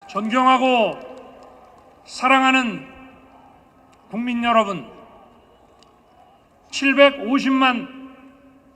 존경하고 사랑하는 국민 여러분, 750만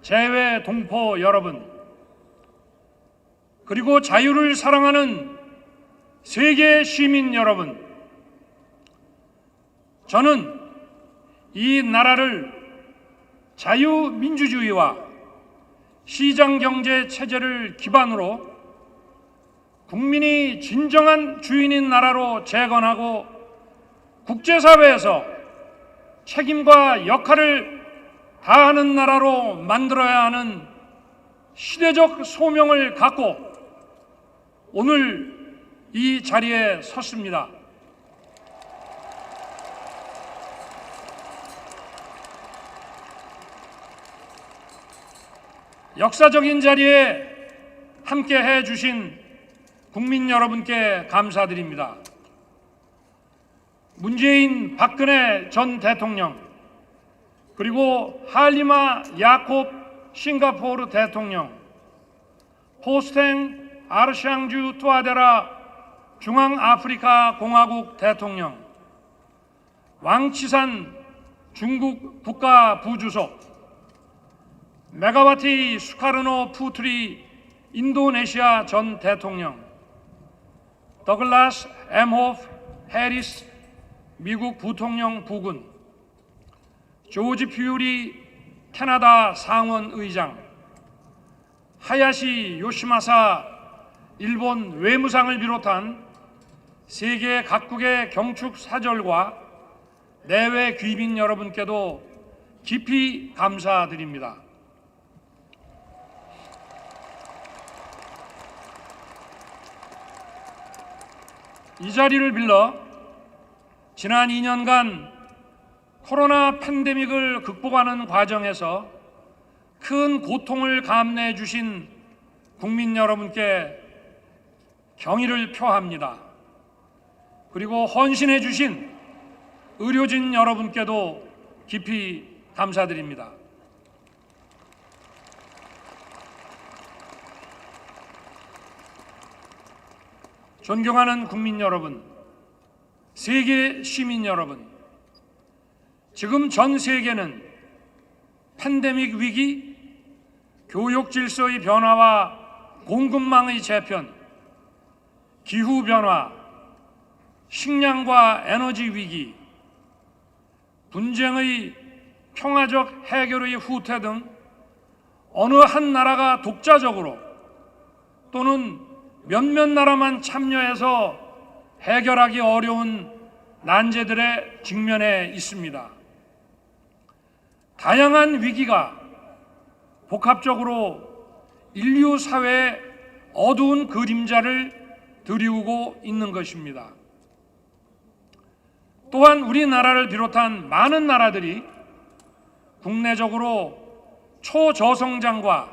재외 동포 여러분, 그리고 자유를 사랑하는 세계 시민 여러분, 저는 이 나라를 자유민주주의와 시장경제 체제를 기반으로 국민이 진정한 주인인 나라로 재건하고 국제사회에서 책임과 역할을 다하는 나라로 만들어야 하는 시대적 소명을 갖고 오늘 이 자리에 섰습니다. 역사적인 자리에 함께해 주신 국민 여러분께 감사드립니다. 문재인, 박근혜 전 대통령, 그리고 할리마 야콥 싱가포르 대통령, 포스탱 아르샹주 투아데라 중앙아프리카 공화국 대통령, 왕치산 중국 국가부주석, 메가와티 수카르노 푸트리 인도네시아 전 대통령, 더글라스 엠호프 해리스 미국 부통령 부군, 조지 퓨리 캐나다 상원의장, 하야시 요시마사 일본 외무상을 비롯한 세계 각국의 경축 사절과 내외 귀빈 여러분께도 깊이 감사드립니다. 이 자리를 빌러 지난 2년간 코로나 팬데믹을 극복하는 과정에서 큰 고통을 감내해 주신 국민 여러분께 경의를 표합니다. 그리고 헌신해 주신 의료진 여러분께도 깊이 감사드립니다. 존경하는 국민 여러분, 세계 시민 여러분, 지금 전 세계는 팬데믹 위기, 교육 질서의 변화와 공급망의 재편, 기후 변화, 식량과 에너지 위기, 분쟁의 평화적 해결의 후퇴 등 어느 한 나라가 독자적으로 또는 몇몇 나라만 참여해서 해결하기 어려운 난제들에 직면해 있습니다. 다양한 위기가 복합적으로 인류 사회에 어두운 그림자를 드리우고 있는 것입니다. 또한 우리나라를 비롯한 많은 나라들이 국내적으로 초저성장과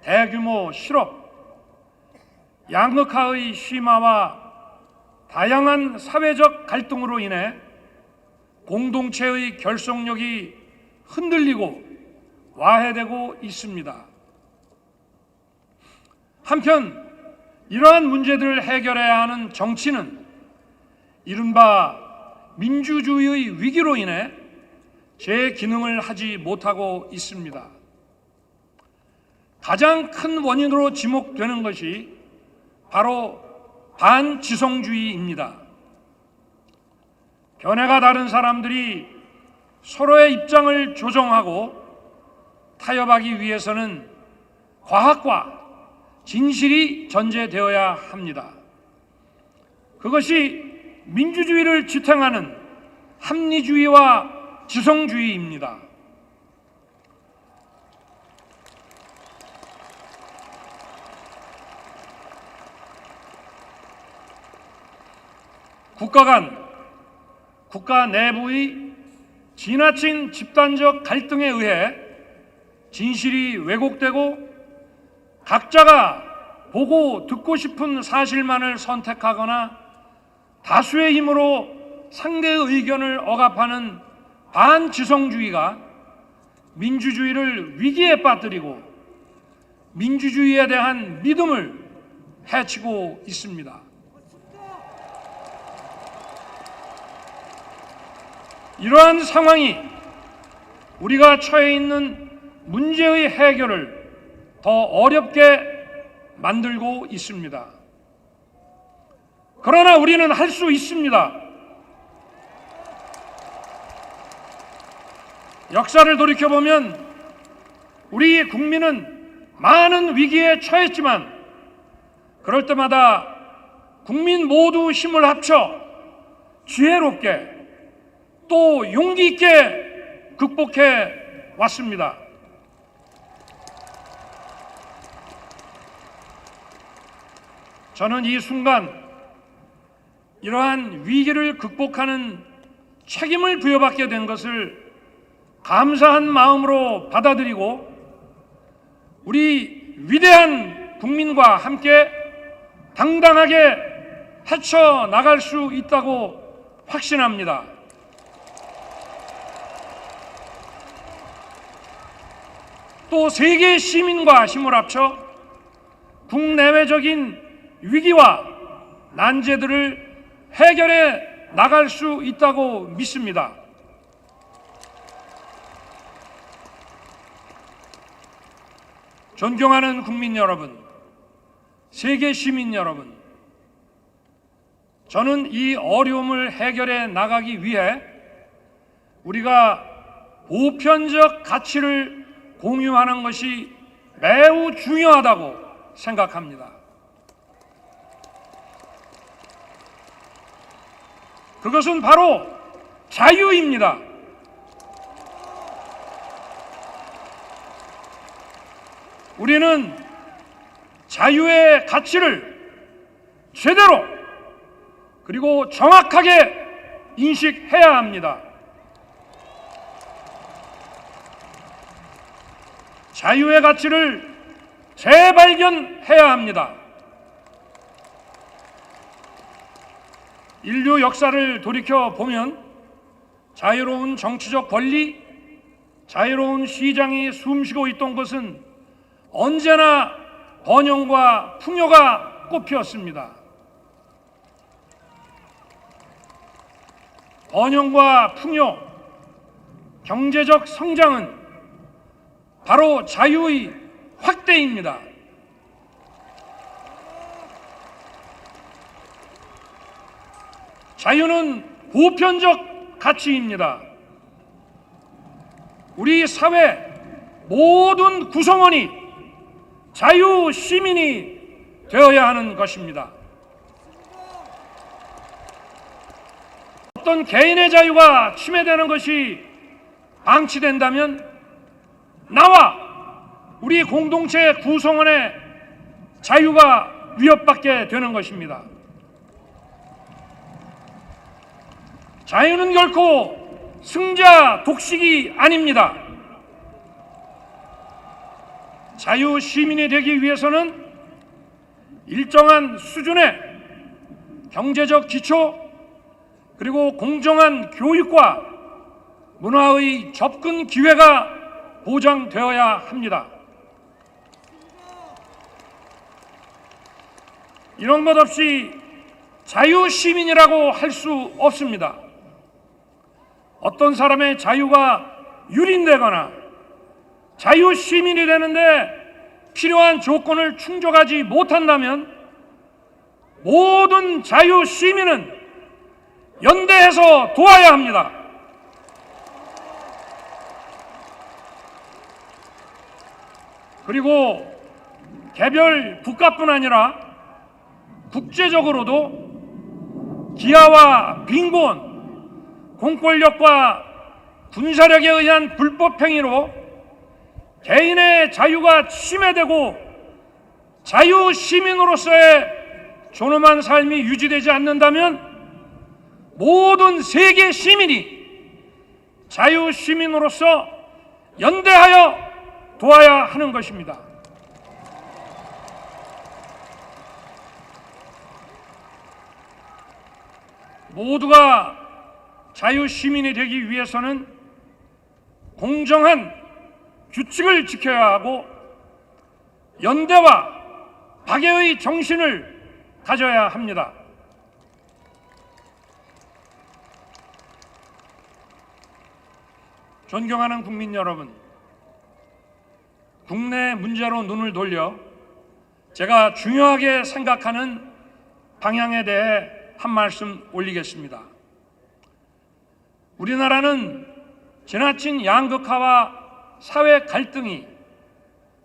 대규모 실업, 양극화의 심화와 다양한 사회적 갈등으로 인해 공동체의 결속력이 흔들리고 와해되고 있습니다. 한편 이러한 문제들을 해결해야 하는 정치는 이른바 민주주의의 위기로 인해 제 기능을 하지 못하고 있습니다. 가장 큰 원인으로 지목되는 것이 바로 반지성주의입니다. 견해가 다른 사람들이 서로의 입장을 조정하고 타협하기 위해서는 과학과 진실이 전제되어야 합니다. 그것이 민주주의를 지탱하는 합리주의와 지성주의입니다. 국가 간, 국가 내부의 지나친 집단적 갈등에 의해 진실이 왜곡되고 각자가 보고 듣고 싶은 사실만을 선택하거나 다수의 힘으로 상대의 의견을 억압하는 반지성주의가 민주주의를 위기에 빠뜨리고 민주주의에 대한 믿음을 해치고 있습니다. 이러한 상황이 우리가 처해 있는 문제의 해결을 더 어렵게 만들고 있습니다. 그러나 우리는 할 수 있습니다. 역사를 돌이켜보면 우리 국민은 많은 위기에 처했지만 그럴 때마다 국민 모두 힘을 합쳐 지혜롭게 또 용기 있게 극복해 왔습니다. 저는 이 순간 이러한 위기를 극복하는 책임을 부여받게 된 것을 감사한 마음으로 받아들이고 우리 위대한 국민과 함께 당당하게 헤쳐나갈 수 있다고 확신합니다. 또 세계 시민과 힘을 합쳐 국내외적인 위기와 난제들을 해결해 나갈 수 있다고 믿습니다. 존경하는 국민 여러분, 세계 시민 여러분, 저는 이 어려움을 해결해 나가기 위해 우리가 보편적 가치를 공유하는 것이 매우 중요하다고 생각합니다. 그것은 바로 자유입니다. 우리는 자유의 가치를 제대로 그리고 정확하게 인식해야 합니다. 자유의 가치를 재발견해야 합니다. 인류 역사를 돌이켜 보면 자유로운 정치적 권리, 자유로운 시장이 숨쉬고 있던 것은 언제나 번영과 풍요가 꽃피었습니다. 번영과 풍요, 경제적 성장은 바로 자유의 확대입니다. 자유는 보편적 가치입니다. 우리 사회 모든 구성원이 자유 시민이 되어야 하는 것입니다. 어떤 개인의 자유가 침해되는 것이 방치된다면 나와 우리 공동체 구성원의 자유가 위협받게 되는 것입니다. 자유는 결코 승자 독식이 아닙니다. 자유 시민이 되기 위해서는 일정한 수준의 경제적 기초 그리고 공정한 교육과 문화의 접근 기회가 보장되어야 합니다. 이런 것 없이 자유 시민이라고 할 수 없습니다. 어떤 사람의 자유가 유린되거나 자유 시민이 되는데 필요한 조건을 충족하지 못한다면 모든 자유 시민은 연대해서 도와야 합니다. 그리고 개별 국가뿐 아니라 국제적으로도 기아와 빈곤, 공권력과 군사력에 의한 불법 행위로 개인의 자유가 침해되고 자유 시민으로서의 존엄한 삶이 유지되지 않는다면 모든 세계 시민이 자유 시민으로서 연대하여 도와야 하는 것입니다. 모두가 자유 시민이 되기 위해서는 공정한 규칙을 지켜야 하고 연대와 박애의 정신을 가져야 합니다. 존경하는 국민 여러분, 국내 문제로 눈을 돌려 제가 중요하게 생각하는 방향에 대해 한 말씀 올리겠습니다. 우리나라는 지나친 양극화와 사회 갈등이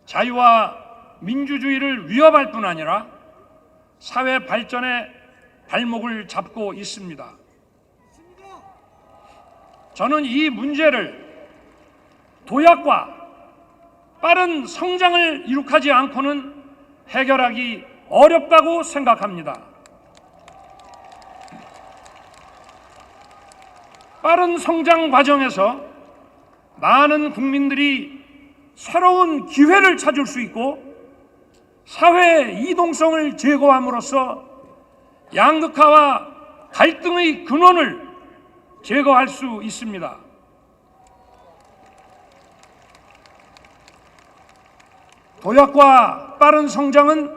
자유와 민주주의를 위협할 뿐 아니라 사회 발전의 발목을 잡고 있습니다. 저는 이 문제를 도약과 빠른 성장을 이룩하지 않고는 해결하기 어렵다고 생각합니다. 빠른 성장 과정에서 많은 국민들이 새로운 기회를 찾을 수 있고 사회의 이동성을 제거함으로써 양극화와 갈등의 근원을 제거할 수 있습니다. 도약과 빠른 성장은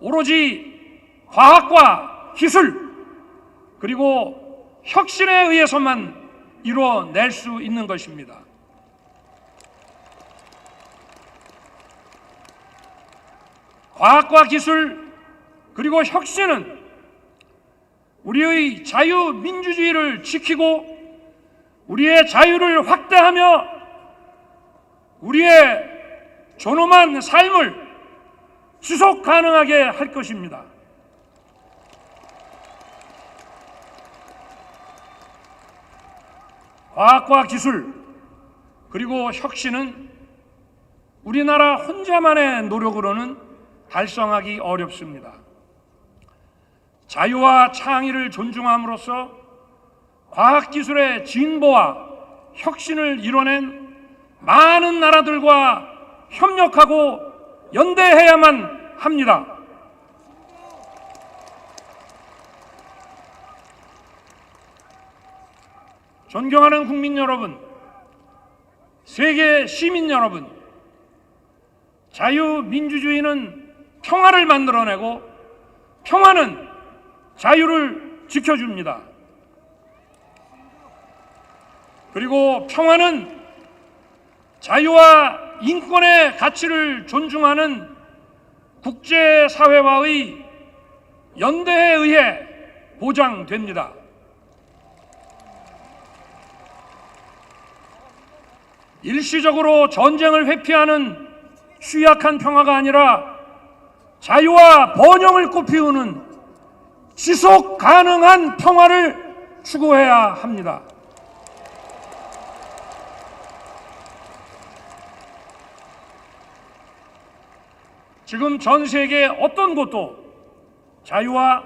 오로지 과학과 기술 그리고 혁신에 의해서만 이루어낼 수 있는 것입니다. 과학과 기술 그리고 혁신은 우리의 자유민주주의를 지키고 우리의 자유를 확대하며 우리의 존엄한 삶을 지속 가능하게 할 것입니다. 과학과 기술 그리고 혁신은 우리나라 혼자만의 노력으로는 달성하기 어렵습니다. 자유와 창의를 존중함으로써 과학기술의 진보와 혁신을 이뤄낸 많은 나라들과 협력하고 연대해야만 합니다. 존경하는 국민 여러분, 세계 시민 여러분, 자유민주주의는 평화를 만들어내고 평화는 자유를 지켜줍니다. 그리고 평화는 자유와 인권의 가치를 존중하는 국제사회와의 연대에 의해 보장됩니다. 일시적으로 전쟁을 회피하는 취약한 평화가 아니라 자유와 번영을 꽃피우는 지속 가능한 평화를 추구해야 합니다. 지금 전 세계 어떤 곳도 자유와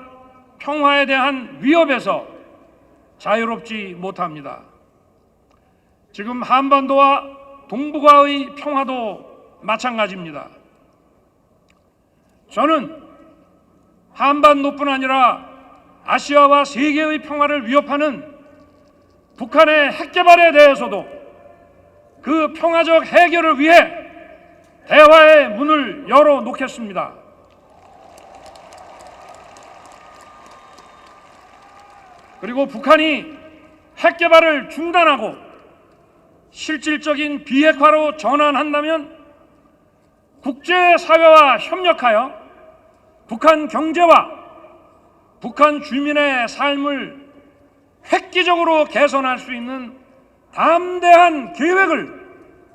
평화에 대한 위협에서 자유롭지 못합니다. 지금 한반도와 동북아의 평화도 마찬가지입니다. 저는 한반도뿐 아니라 아시아와 세계의 평화를 위협하는 북한의 핵 개발에 대해서도 그 평화적 해결을 위해 대화의 문을 열어놓겠습니다. 그리고 북한이 핵 개발을 중단하고 실질적인 비핵화로 전환한다면 국제사회와 협력하여 북한 경제와 북한 주민의 삶을 획기적으로 개선할 수 있는 담대한 계획을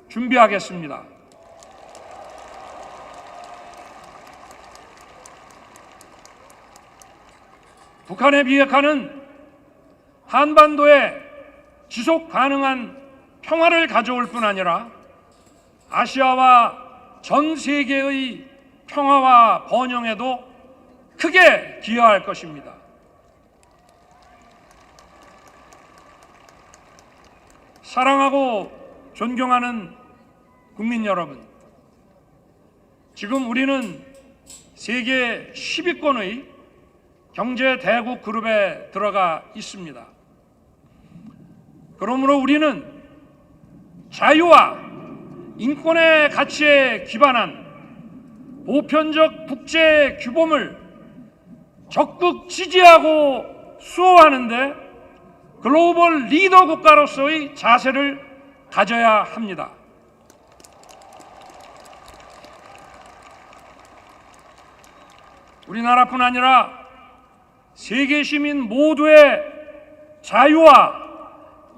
준비하겠습니다. 북한의 비핵화는 한반도에 지속 가능한 평화를 가져올 뿐 아니라 아시아와 전 세계의 평화와 번영에도 크게 기여할 것입니다. 사랑하고 존경하는 국민 여러분, 지금 우리는 세계 10위권의 경제 대국 그룹에 들어가 있습니다. 그러므로 우리는 자유와 인권의 가치에 기반한 보편적 국제 규범을 적극 지지하고 수호하는 데 글로벌 리더 국가로서의 자세를 가져야 합니다. 우리나라뿐 아니라 세계 시민 모두의 자유와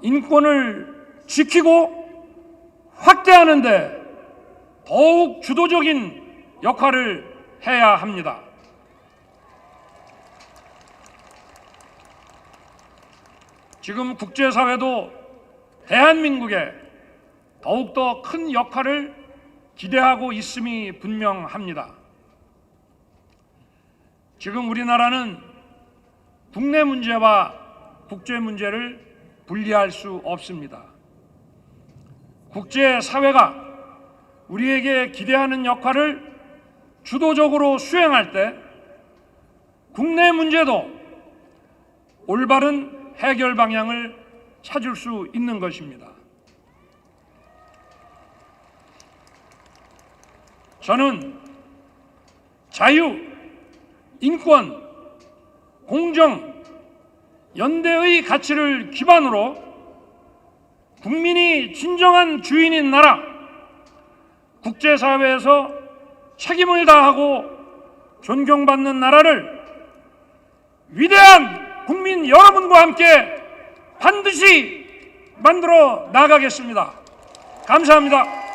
인권을 지키고 확대하는 데 더욱 주도적인 역할을 해야 합니다. 지금 국제사회도 대한민국에 더욱더 큰 역할을 기대하고 있음이 분명합니다. 지금 우리나라는 국내 문제와 국제 문제를 분리할 수 없습니다. 국제사회가 우리에게 기대하는 역할을 주도적으로 수행할 때 국내 문제도 올바른 해결 방향을 찾을 수 있는 것입니다. 저는 자유, 인권, 공정, 연대의 가치를 기반으로 국민이 진정한 주인인 나라, 국제사회에서 책임을 다하고 존경받는 나라를 위대한 국민 여러분과 함께 반드시 만들어 나가겠습니다. 감사합니다.